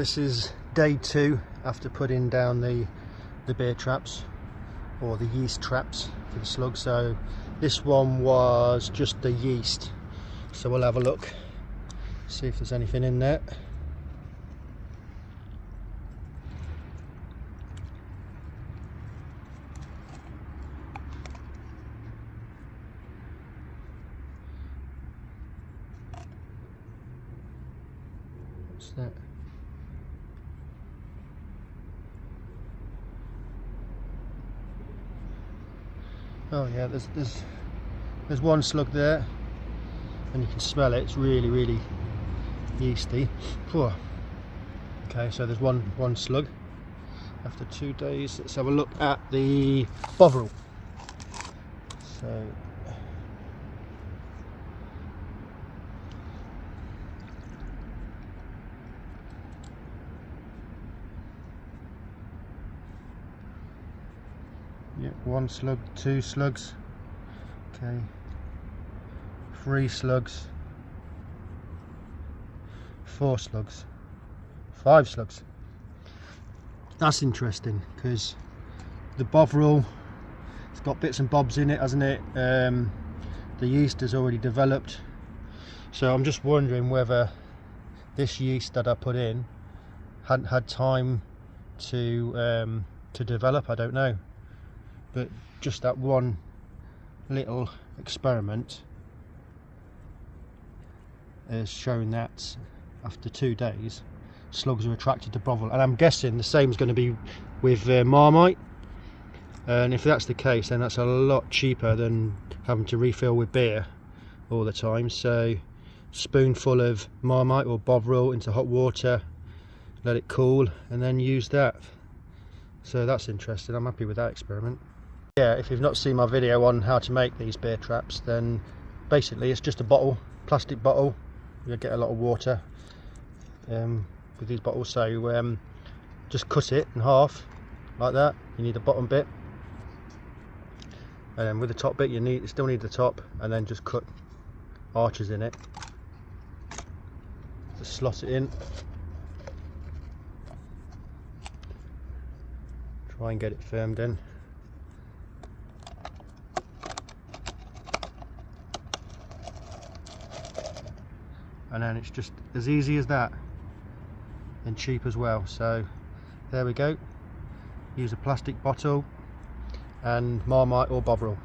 this is day 2 after putting down the beer traps, or the yeast traps for the slugs. So this one was just the yeast, so we'll have a look, see if there's anything in there. What's that? Oh yeah, there's one slug there, and you can smell it. It's really yeasty. Whew. Okay, so there's one slug after 2 days. Let's have a look at the Bovril. So yeah, 1 slug, 2 slugs, okay, 3 slugs, 4 slugs, 5 slugs. That's interesting, because the Bovril, it's got bits and bobs in it, hasn't it? The yeast has already developed, so I'm just wondering whether this yeast that I put in hadn't had time to develop. I don't know. But just that one little experiment is showing that after 2 days slugs are attracted to Bovril, and I'm guessing the same is going to be with Marmite, and if that's the case, then that's a lot cheaper than having to refill with beer all the time. So spoonful of Marmite or Bovril into hot water, let it cool, and then use that. So that's interesting. I'm happy with that experiment. Yeah, if you've not seen my video on how to make these beer traps, then basically it's just a bottle, plastic bottle. You'll get a lot of water with these bottles, so just cut it in half like that. You need the bottom bit, and then with the top bit you still need the top, and then just cut arches in it. Just slot it in, try and get it firmed in. And then it's just as easy as that, and cheap as well. So there we go. Use a plastic bottle and Marmite or Bovril.